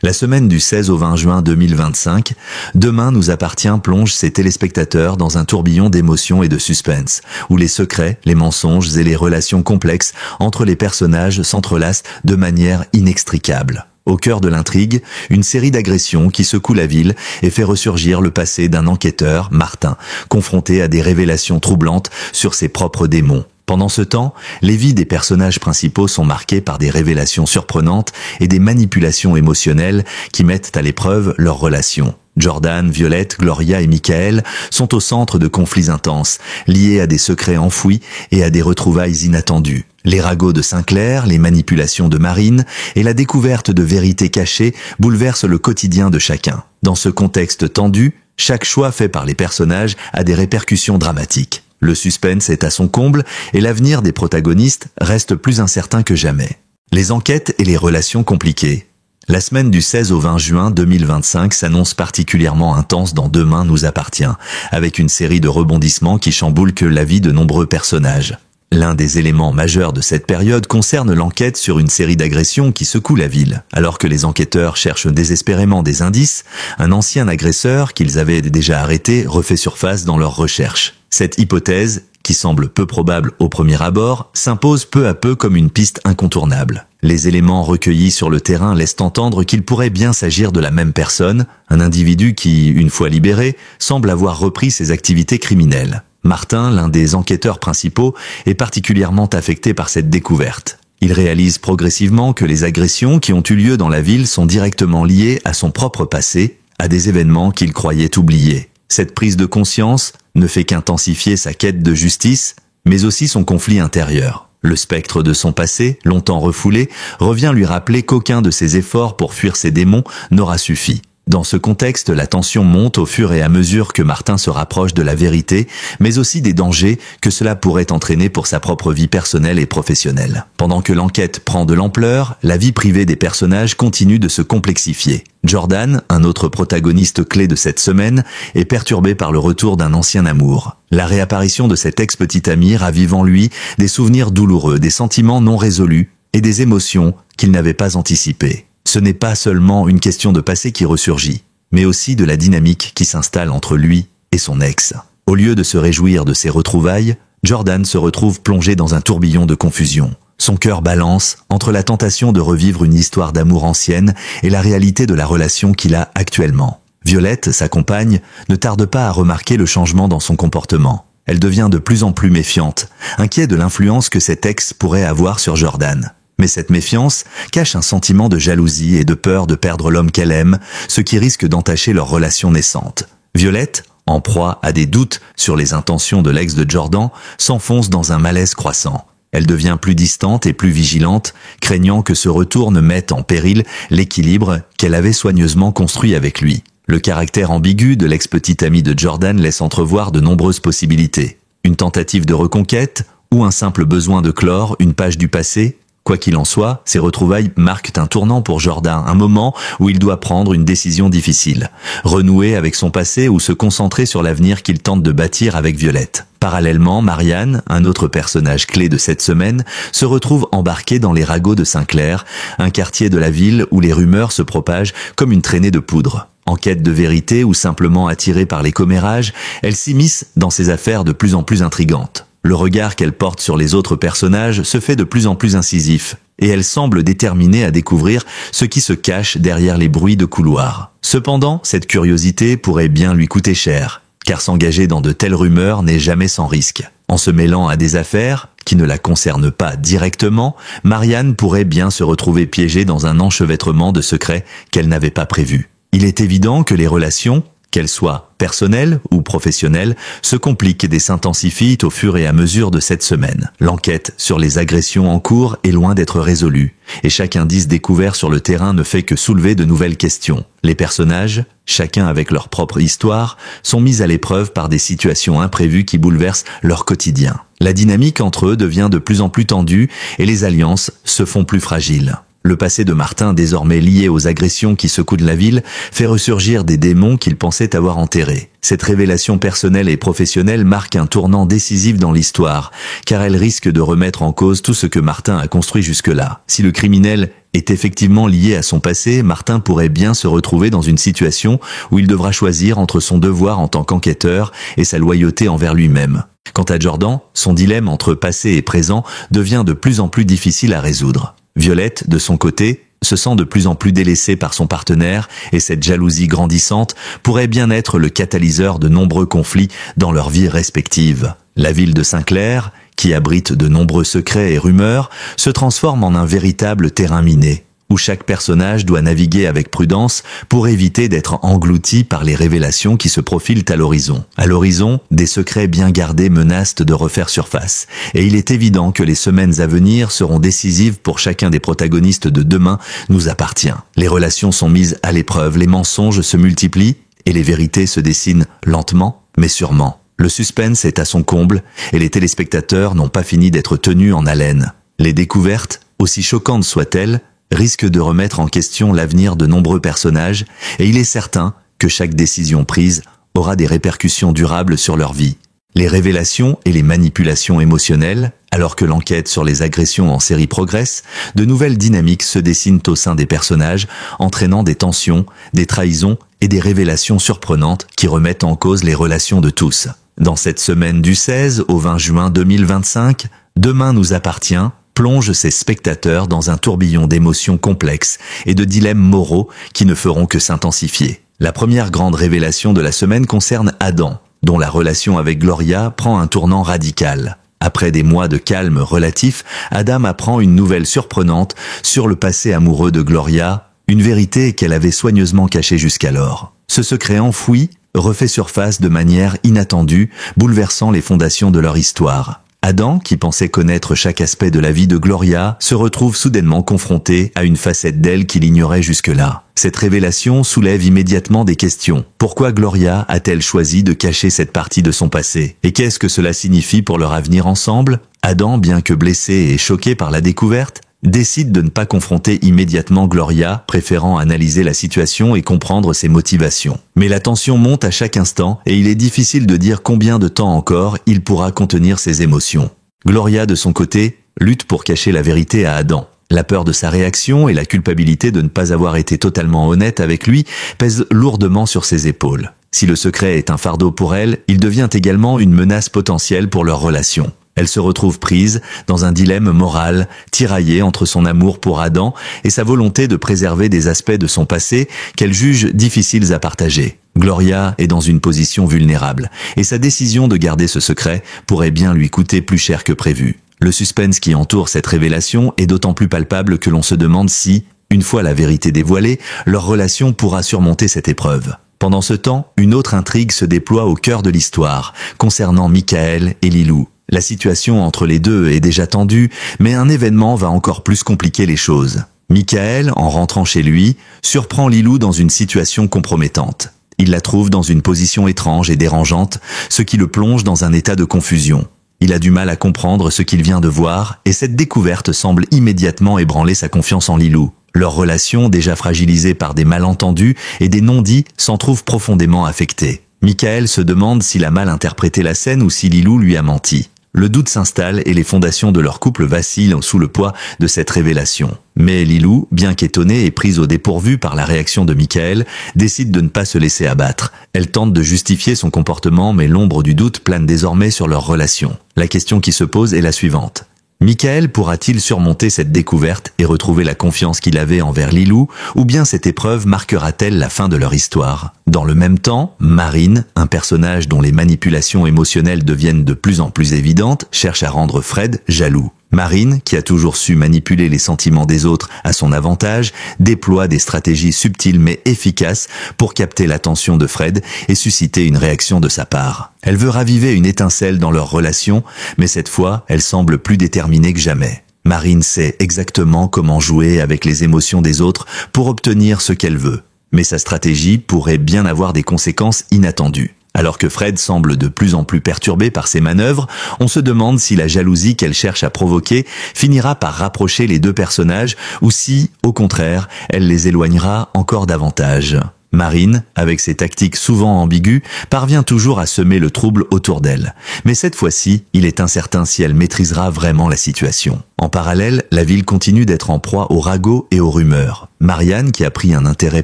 La semaine du 16 au 20 juin 2025, Demain nous appartient plonge ses téléspectateurs dans un tourbillon d'émotions et de suspense, où les secrets, les mensonges et les relations complexes entre les personnages s'entrelacent de manière inextricable. Au cœur de l'intrigue, une série d'agressions qui secoue la ville et fait ressurgir le passé d'un enquêteur, Martin, confronté à des révélations troublantes sur ses propres démons. Pendant ce temps, les vies des personnages principaux sont marquées par des révélations surprenantes et des manipulations émotionnelles qui mettent à l'épreuve leurs relations. Jordan, Violette, Gloria et Michael sont au centre de conflits intenses, liés à des secrets enfouis et à des retrouvailles inattendues. Les ragots de Sinclair, les manipulations de Marine et la découverte de vérités cachées bouleversent le quotidien de chacun. Dans ce contexte tendu, chaque choix fait par les personnages a des répercussions dramatiques. Le suspense est à son comble et l'avenir des protagonistes reste plus incertain que jamais. Les enquêtes et les relations compliquées. La semaine du 16 au 20 juin 2025 s'annonce particulièrement intense dans Demain nous appartient, avec une série de rebondissements qui chamboulent la vie de nombreux personnages. L'un des éléments majeurs de cette période concerne l'enquête sur une série d'agressions qui secouent la ville. Alors que les enquêteurs cherchent désespérément des indices, un ancien agresseur qu'ils avaient déjà arrêté refait surface dans leurs recherches. Cette hypothèse, qui semble peu probable au premier abord, s'impose peu à peu comme une piste incontournable. Les éléments recueillis sur le terrain laissent entendre qu'il pourrait bien s'agir de la même personne, un individu qui, une fois libéré, semble avoir repris ses activités criminelles. Martin, l'un des enquêteurs principaux, est particulièrement affecté par cette découverte. Il réalise progressivement que les agressions qui ont eu lieu dans la ville sont directement liées à son propre passé, à des événements qu'il croyait oubliés. Cette prise de conscience ne fait qu'intensifier sa quête de justice, mais aussi son conflit intérieur. Le spectre de son passé, longtemps refoulé, revient lui rappeler qu'aucun de ses efforts pour fuir ses démons n'aura suffi. Dans ce contexte, la tension monte au fur et à mesure que Martin se rapproche de la vérité, mais aussi des dangers que cela pourrait entraîner pour sa propre vie personnelle et professionnelle. Pendant que l'enquête prend de l'ampleur, la vie privée des personnages continue de se complexifier. Jordan, un autre protagoniste clé de cette semaine, est perturbé par le retour d'un ancien amour. La réapparition de cet ex-petit ami ravive en lui des souvenirs douloureux, des sentiments non résolus et des émotions qu'il n'avait pas anticipées. Ce n'est pas seulement une question de passé qui ressurgit, mais aussi de la dynamique qui s'installe entre lui et son ex. Au lieu de se réjouir de ses retrouvailles, Jordan se retrouve plongé dans un tourbillon de confusion. Son cœur balance entre la tentation de revivre une histoire d'amour ancienne et la réalité de la relation qu'il a actuellement. Violette, sa compagne, ne tarde pas à remarquer le changement dans son comportement. Elle devient de plus en plus méfiante, inquiète de l'influence que cet ex pourrait avoir sur Jordan. Mais cette méfiance cache un sentiment de jalousie et de peur de perdre l'homme qu'elle aime, ce qui risque d'entacher leur relation naissante. Violette, en proie à des doutes sur les intentions de l'ex de Jordan, s'enfonce dans un malaise croissant. Elle devient plus distante et plus vigilante, craignant que ce retour ne mette en péril l'équilibre qu'elle avait soigneusement construit avec lui. Le caractère ambigu de l'ex-petite amie de Jordan laisse entrevoir de nombreuses possibilités. Une tentative de reconquête ou un simple besoin de clore une page du passé. Quoi qu'il en soit, ces retrouvailles marquent un tournant pour Jordan, un moment où il doit prendre une décision difficile. Renouer avec son passé ou se concentrer sur l'avenir qu'il tente de bâtir avec Violette. Parallèlement, Marianne, un autre personnage clé de cette semaine, se retrouve embarquée dans les ragots de Sinclair, un quartier de la ville où les rumeurs se propagent comme une traînée de poudre. En quête de vérité ou simplement attirée par les commérages, elle s'immisce dans ces affaires de plus en plus intrigantes. Le regard qu'elle porte sur les autres personnages se fait de plus en plus incisif, et elle semble déterminée à découvrir ce qui se cache derrière les bruits de couloir. Cependant, cette curiosité pourrait bien lui coûter cher, car s'engager dans de telles rumeurs n'est jamais sans risque. En se mêlant à des affaires qui ne la concernent pas directement, Marianne pourrait bien se retrouver piégée dans un enchevêtrement de secrets qu'elle n'avait pas prévus. Il est évident que les relations, qu'elles soient personnelles ou professionnelles, se compliquent et s'intensifient au fur et à mesure de cette semaine. L'enquête sur les agressions en cours est loin d'être résolue, et chaque indice découvert sur le terrain ne fait que soulever de nouvelles questions. Les personnages, chacun avec leur propre histoire, sont mis à l'épreuve par des situations imprévues qui bouleversent leur quotidien. La dynamique entre eux devient de plus en plus tendue et les alliances se font plus fragiles. Le passé de Martin, désormais lié aux agressions qui secouent la ville, fait ressurgir des démons qu'il pensait avoir enterrés. Cette révélation personnelle et professionnelle marque un tournant décisif dans l'histoire, car elle risque de remettre en cause tout ce que Martin a construit jusque-là. Si le criminel est effectivement lié à son passé, Martin pourrait bien se retrouver dans une situation où il devra choisir entre son devoir en tant qu'enquêteur et sa loyauté envers lui-même. Quant à Jordan, son dilemme entre passé et présent devient de plus en plus difficile à résoudre. Violette, de son côté, se sent de plus en plus délaissée par son partenaire et cette jalousie grandissante pourrait bien être le catalyseur de nombreux conflits dans leurs vies respectives. La ville de Saint-Clair, qui abrite de nombreux secrets et rumeurs, se transforme en un véritable terrain miné, où chaque personnage doit naviguer avec prudence pour éviter d'être englouti par les révélations qui se profilent à l'horizon. À l'horizon, des secrets bien gardés menacent de refaire surface, et il est évident que les semaines à venir seront décisives pour chacun des protagonistes de Demain nous appartient. Les relations sont mises à l'épreuve, les mensonges se multiplient, et les vérités se dessinent lentement, mais sûrement. Le suspense est à son comble, et les téléspectateurs n'ont pas fini d'être tenus en haleine. Les découvertes, aussi choquantes soient-elles, risque de remettre en question l'avenir de nombreux personnages, et il est certain que chaque décision prise aura des répercussions durables sur leur vie. Les révélations et les manipulations émotionnelles, alors que l'enquête sur les agressions en série progresse, de nouvelles dynamiques se dessinent au sein des personnages, entraînant des tensions, des trahisons et des révélations surprenantes qui remettent en cause les relations de tous. Dans cette semaine du 16 au 20 juin 2025, Demain nous appartient plonge ses spectateurs dans un tourbillon d'émotions complexes et de dilemmes moraux qui ne feront que s'intensifier. La première grande révélation de la semaine concerne Adam, dont la relation avec Gloria prend un tournant radical. Après des mois de calme relatif, Adam apprend une nouvelle surprenante sur le passé amoureux de Gloria, une vérité qu'elle avait soigneusement cachée jusqu'alors. Ce secret enfoui refait surface de manière inattendue, bouleversant les fondations de leur histoire. Adam, qui pensait connaître chaque aspect de la vie de Gloria, se retrouve soudainement confronté à une facette d'elle qu'il ignorait jusque-là. Cette révélation soulève immédiatement des questions. Pourquoi Gloria a-t-elle choisi de cacher cette partie de son passé? Et qu'est-ce que cela signifie pour leur avenir ensemble? Adam, bien que blessé et choqué par la découverte, décide de ne pas confronter immédiatement Gloria, préférant analyser la situation et comprendre ses motivations. Mais la tension monte à chaque instant et il est difficile de dire combien de temps encore il pourra contenir ses émotions. Gloria, de son côté, lutte pour cacher la vérité à Adam. La peur de sa réaction et la culpabilité de ne pas avoir été totalement honnête avec lui pèsent lourdement sur ses épaules. Si le secret est un fardeau pour elle, il devient également une menace potentielle pour leur relation. Elle se retrouve prise dans un dilemme moral, tiraillée entre son amour pour Adam et sa volonté de préserver des aspects de son passé qu'elle juge difficiles à partager. Gloria est dans une position vulnérable, et sa décision de garder ce secret pourrait bien lui coûter plus cher que prévu. Le suspense qui entoure cette révélation est d'autant plus palpable que l'on se demande si, une fois la vérité dévoilée, leur relation pourra surmonter cette épreuve. Pendant ce temps, une autre intrigue se déploie au cœur de l'histoire, concernant Michael et Lilou. La situation entre les deux est déjà tendue, mais un événement va encore plus compliquer les choses. Michael, en rentrant chez lui, surprend Lilou dans une situation compromettante. Il la trouve dans une position étrange et dérangeante, ce qui le plonge dans un état de confusion. Il a du mal à comprendre ce qu'il vient de voir, et cette découverte semble immédiatement ébranler sa confiance en Lilou. Leur relation, déjà fragilisée par des malentendus et des non-dits, s'en trouve profondément affectée. Michael se demande s'il a mal interprété la scène ou si Lilou lui a menti. Le doute s'installe et les fondations de leur couple vacillent sous le poids de cette révélation. Mais Lilou, bien qu'étonnée et prise au dépourvu par la réaction de Michael, décide de ne pas se laisser abattre. Elle tente de justifier son comportement, mais l'ombre du doute plane désormais sur leur relation. La question qui se pose est la suivante. Michael pourra-t-il surmonter cette découverte et retrouver la confiance qu'il avait envers Lilou, ou bien cette épreuve marquera-t-elle la fin de leur histoire? Dans le même temps, Marine, un personnage dont les manipulations émotionnelles deviennent de plus en plus évidentes, cherche à rendre Fred jaloux. Marine, qui a toujours su manipuler les sentiments des autres à son avantage, déploie des stratégies subtiles mais efficaces pour capter l'attention de Fred et susciter une réaction de sa part. Elle veut raviver une étincelle dans leur relation, mais cette fois, elle semble plus déterminée que jamais. Marine sait exactement comment jouer avec les émotions des autres pour obtenir ce qu'elle veut. Mais sa stratégie pourrait bien avoir des conséquences inattendues. Alors que Fred semble de plus en plus perturbé par ses manœuvres, on se demande si la jalousie qu'elle cherche à provoquer finira par rapprocher les deux personnages ou si, au contraire, elle les éloignera encore davantage. Marine, avec ses tactiques souvent ambiguës, parvient toujours à semer le trouble autour d'elle. Mais cette fois-ci, il est incertain si elle maîtrisera vraiment la situation. En parallèle, la ville continue d'être en proie aux ragots et aux rumeurs. Marianne, qui a pris un intérêt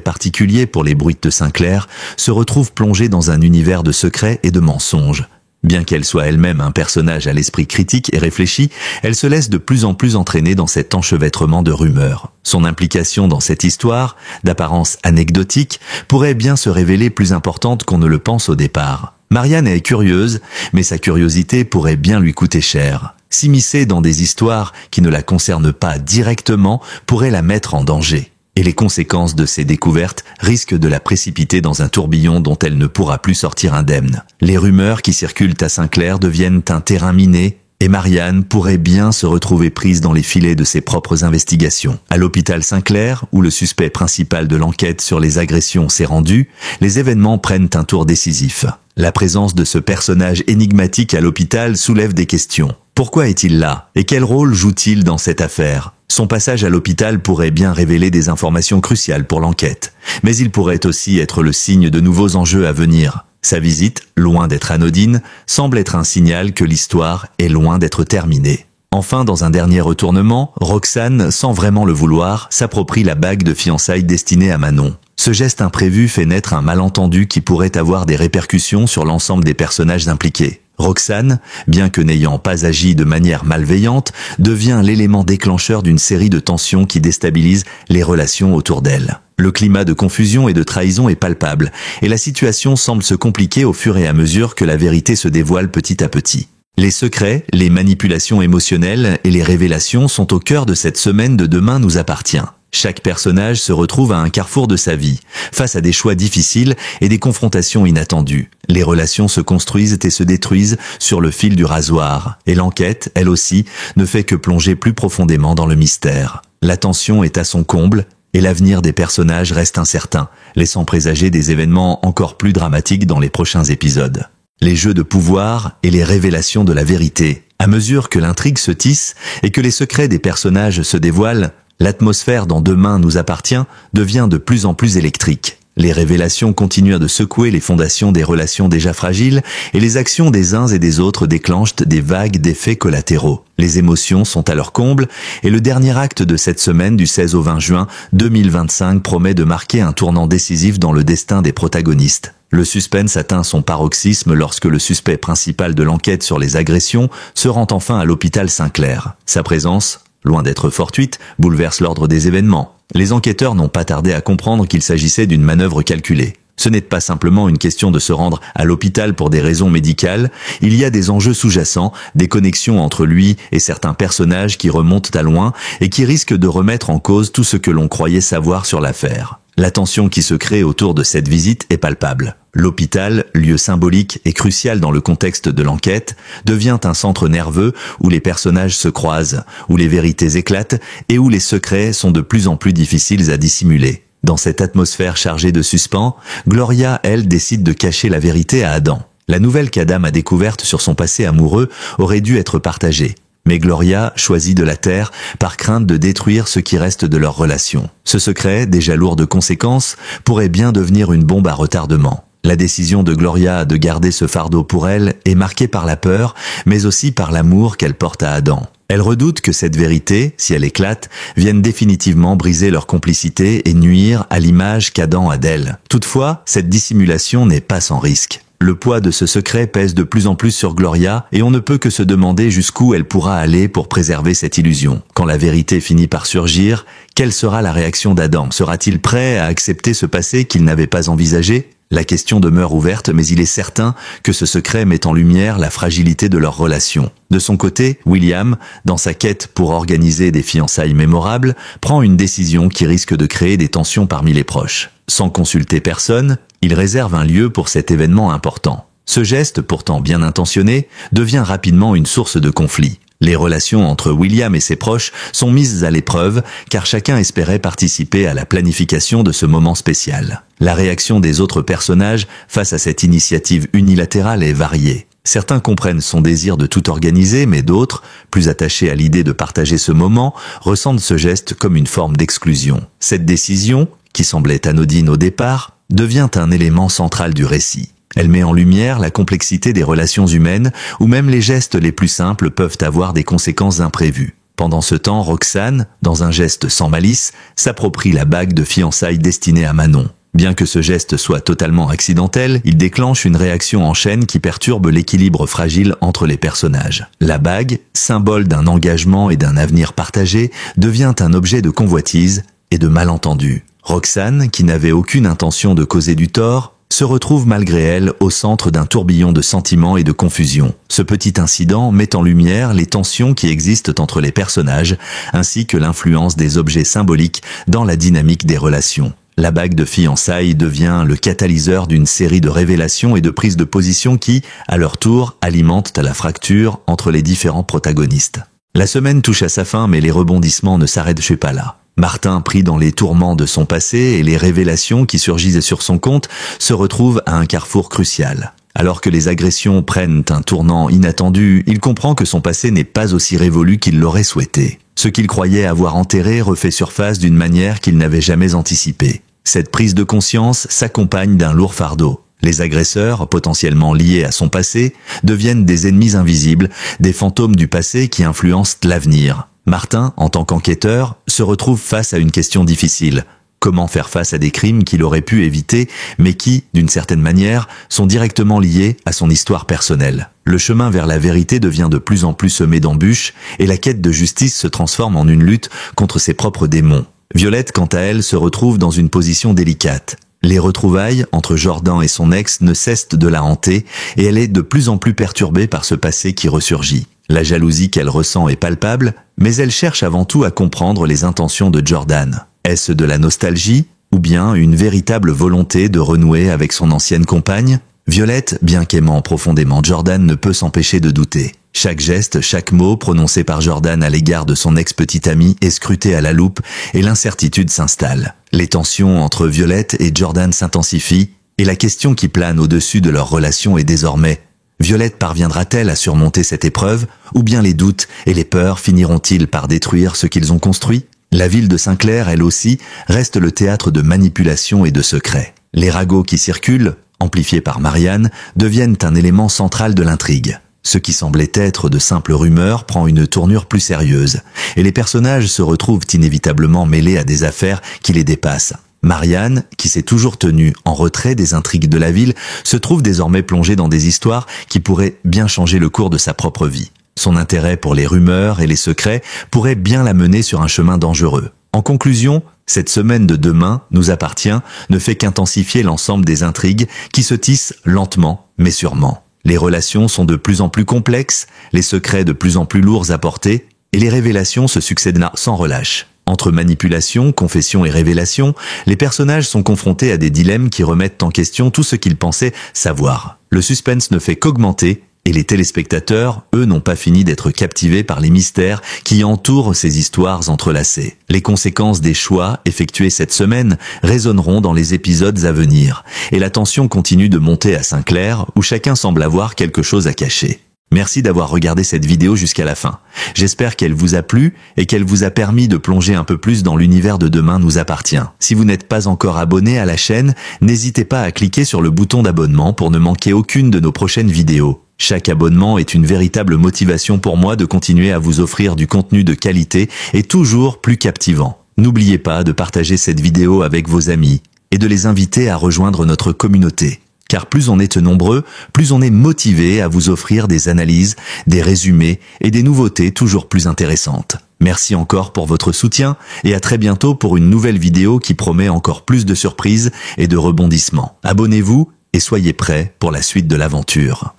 particulier pour les bruits de Sinclair, se retrouve plongée dans un univers de secrets et de mensonges. Bien qu'elle soit elle-même un personnage à l'esprit critique et réfléchi, elle se laisse de plus en plus entraîner dans cet enchevêtrement de rumeurs. Son implication dans cette histoire, d'apparence anecdotique, pourrait bien se révéler plus importante qu'on ne le pense au départ. Marianne est curieuse, mais sa curiosité pourrait bien lui coûter cher. S'immiscer dans des histoires qui ne la concernent pas directement pourrait la mettre en danger. Et les conséquences de ces découvertes risquent de la précipiter dans un tourbillon dont elle ne pourra plus sortir indemne. Les rumeurs qui circulent à Sinclair deviennent un terrain miné et Marianne pourrait bien se retrouver prise dans les filets de ses propres investigations. À l'hôpital Sinclair, où le suspect principal de l'enquête sur les agressions s'est rendu, les événements prennent un tour décisif. La présence de ce personnage énigmatique à l'hôpital soulève des questions. Pourquoi est-il là? Et quel rôle joue-t-il dans cette affaire? Son passage à l'hôpital pourrait bien révéler des informations cruciales pour l'enquête, mais il pourrait aussi être le signe de nouveaux enjeux à venir. Sa visite, loin d'être anodine, semble être un signal que l'histoire est loin d'être terminée. Enfin, dans un dernier retournement, Roxane, sans vraiment le vouloir, s'approprie la bague de fiançailles destinée à Manon. Ce geste imprévu fait naître un malentendu qui pourrait avoir des répercussions sur l'ensemble des personnages impliqués. Roxane, bien que n'ayant pas agi de manière malveillante, devient l'élément déclencheur d'une série de tensions qui déstabilisent les relations autour d'elle. Le climat de confusion et de trahison est palpable, et la situation semble se compliquer au fur et à mesure que la vérité se dévoile petit à petit. Les secrets, les manipulations émotionnelles et les révélations sont au cœur de cette semaine de Demain nous appartient. Chaque personnage se retrouve à un carrefour de sa vie, face à des choix difficiles et des confrontations inattendues. Les relations se construisent et se détruisent sur le fil du rasoir, et l'enquête, elle aussi, ne fait que plonger plus profondément dans le mystère. La tension est à son comble, et l'avenir des personnages reste incertain, laissant présager des événements encore plus dramatiques dans les prochains épisodes. Les jeux de pouvoir et les révélations de la vérité. À mesure que l'intrigue se tisse et que les secrets des personnages se dévoilent, l'atmosphère dans Demain nous appartient devient de plus en plus électrique. Les révélations continuent de secouer les fondations des relations déjà fragiles et les actions des uns et des autres déclenchent des vagues d'effets collatéraux. Les émotions sont à leur comble et le dernier acte de cette semaine du 16 au 20 juin 2025 promet de marquer un tournant décisif dans le destin des protagonistes. Le suspense atteint son paroxysme lorsque le suspect principal de l'enquête sur les agressions se rend enfin à l'hôpital Sinclair. Sa présence, loin d'être fortuite, bouleverse l'ordre des événements. Les enquêteurs n'ont pas tardé à comprendre qu'il s'agissait d'une manœuvre calculée. Ce n'est pas simplement une question de se rendre à l'hôpital pour des raisons médicales, il y a des enjeux sous-jacents, des connexions entre lui et certains personnages qui remontent à loin et qui risquent de remettre en cause tout ce que l'on croyait savoir sur l'affaire. La tension qui se crée autour de cette visite est palpable. L'hôpital, lieu symbolique et crucial dans le contexte de l'enquête, devient un centre nerveux où les personnages se croisent, où les vérités éclatent et où les secrets sont de plus en plus difficiles à dissimuler. Dans cette atmosphère chargée de suspens, Gloria, elle, décide de cacher la vérité à Adam. La nouvelle qu'Adam a découverte sur son passé amoureux aurait dû être partagée. Mais Gloria choisit de la taire par crainte de détruire ce qui reste de leur relation. Ce secret, déjà lourd de conséquences, pourrait bien devenir une bombe à retardement. La décision de Gloria de garder ce fardeau pour elle est marquée par la peur, mais aussi par l'amour qu'elle porte à Adam. Elle redoute que cette vérité, si elle éclate, vienne définitivement briser leur complicité et nuire à l'image qu'Adam a d'elle. Toutefois, cette dissimulation n'est pas sans risque. Le poids de ce secret pèse de plus en plus sur Gloria et on ne peut que se demander jusqu'où elle pourra aller pour préserver cette illusion. Quand la vérité finit par surgir, quelle sera la réaction d'Adam? Sera-t-il prêt à accepter ce passé qu'il n'avait pas envisagé? La question demeure ouverte, mais il est certain que ce secret met en lumière la fragilité de leur relation. De son côté, William, dans sa quête pour organiser des fiançailles mémorables, prend une décision qui risque de créer des tensions parmi les proches. Sans consulter personne, il réserve un lieu pour cet événement important. Ce geste, pourtant bien intentionné, devient rapidement une source de conflit. Les relations entre William et ses proches sont mises à l'épreuve car chacun espérait participer à la planification de ce moment spécial. La réaction des autres personnages face à cette initiative unilatérale est variée. Certains comprennent son désir de tout organiser, mais d'autres, plus attachés à l'idée de partager ce moment, ressentent ce geste comme une forme d'exclusion. Cette décision, qui semblait anodine au départ, devient un élément central du récit. Elle met en lumière la complexité des relations humaines, où même les gestes les plus simples peuvent avoir des conséquences imprévues. Pendant ce temps, Roxane, dans un geste sans malice, s'approprie la bague de fiançailles destinée à Manon. Bien que ce geste soit totalement accidentel, il déclenche une réaction en chaîne qui perturbe l'équilibre fragile entre les personnages. La bague, symbole d'un engagement et d'un avenir partagé, devient un objet de convoitise et de malentendu. Roxane, qui n'avait aucune intention de causer du tort, se retrouve malgré elle au centre d'un tourbillon de sentiments et de confusion. Ce petit incident met en lumière les tensions qui existent entre les personnages, ainsi que l'influence des objets symboliques dans la dynamique des relations. La bague de fiançailles devient le catalyseur d'une série de révélations et de prises de position qui, à leur tour, alimentent la fracture entre les différents protagonistes. La semaine touche à sa fin, mais les rebondissements ne s'arrêtent pas là. Martin, pris dans les tourments de son passé et les révélations qui surgissent sur son compte, se retrouve à un carrefour crucial. Alors que les agressions prennent un tournant inattendu, il comprend que son passé n'est pas aussi révolu qu'il l'aurait souhaité. Ce qu'il croyait avoir enterré refait surface d'une manière qu'il n'avait jamais anticipée. Cette prise de conscience s'accompagne d'un lourd fardeau. Les agresseurs, potentiellement liés à son passé, deviennent des ennemis invisibles, des fantômes du passé qui influencent l'avenir. Martin, en tant qu'enquêteur, se retrouve face à une question difficile. Comment faire face à des crimes qu'il aurait pu éviter, mais qui, d'une certaine manière, sont directement liés à son histoire personnelle. Le chemin vers la vérité devient de plus en plus semé d'embûches, et la quête de justice se transforme en une lutte contre ses propres démons. Violette, quant à elle, se retrouve dans une position délicate. Les retrouvailles entre Jordan et son ex ne cessent de la hanter, et elle est de plus en plus perturbée par ce passé qui ressurgit. La jalousie qu'elle ressent est palpable, mais elle cherche avant tout à comprendre les intentions de Jordan. Est-ce de la nostalgie, ou bien une véritable volonté de renouer avec son ancienne compagne? Violette, bien qu'aimant profondément Jordan, ne peut s'empêcher de douter. Chaque geste, chaque mot prononcé par Jordan à l'égard de son ex-petite amie est scruté à la loupe et l'incertitude s'installe. Les tensions entre Violette et Jordan s'intensifient et la question qui plane au-dessus de leur relation est désormais: Violette parviendra-t-elle à surmonter cette épreuve, ou bien les doutes et les peurs finiront-ils par détruire ce qu'ils ont construit? La ville de Saint-Clair, elle aussi, reste le théâtre de manipulations et de secrets. Les ragots qui circulent, amplifiés par Marianne, deviennent un élément central de l'intrigue. Ce qui semblait être de simples rumeurs prend une tournure plus sérieuse, et les personnages se retrouvent inévitablement mêlés à des affaires qui les dépassent. Marianne, qui s'est toujours tenue en retrait des intrigues de la ville, se trouve désormais plongée dans des histoires qui pourraient bien changer le cours de sa propre vie. Son intérêt pour les rumeurs et les secrets pourrait bien la mener sur un chemin dangereux. En conclusion, cette semaine de Demain nous appartient ne fait qu'intensifier l'ensemble des intrigues qui se tissent lentement mais sûrement. Les relations sont de plus en plus complexes, les secrets de plus en plus lourds à porter, et les révélations se succèdent sans relâche. Entre manipulation, confession et révélation, les personnages sont confrontés à des dilemmes qui remettent en question tout ce qu'ils pensaient savoir. Le suspense ne fait qu'augmenter, et les téléspectateurs, eux, n'ont pas fini d'être captivés par les mystères qui entourent ces histoires entrelacées. Les conséquences des choix effectués cette semaine résonneront dans les épisodes à venir, et la tension continue de monter à Saint-Clair, où chacun semble avoir quelque chose à cacher. Merci d'avoir regardé cette vidéo jusqu'à la fin. J'espère qu'elle vous a plu et qu'elle vous a permis de plonger un peu plus dans l'univers de Demain nous appartient. Si vous n'êtes pas encore abonné à la chaîne, n'hésitez pas à cliquer sur le bouton d'abonnement pour ne manquer aucune de nos prochaines vidéos. Chaque abonnement est une véritable motivation pour moi de continuer à vous offrir du contenu de qualité et toujours plus captivant. N'oubliez pas de partager cette vidéo avec vos amis et de les inviter à rejoindre notre communauté. Car plus on est nombreux, plus on est motivé à vous offrir des analyses, des résumés et des nouveautés toujours plus intéressantes. Merci encore pour votre soutien et à très bientôt pour une nouvelle vidéo qui promet encore plus de surprises et de rebondissements. Abonnez-vous et soyez prêts pour la suite de l'aventure.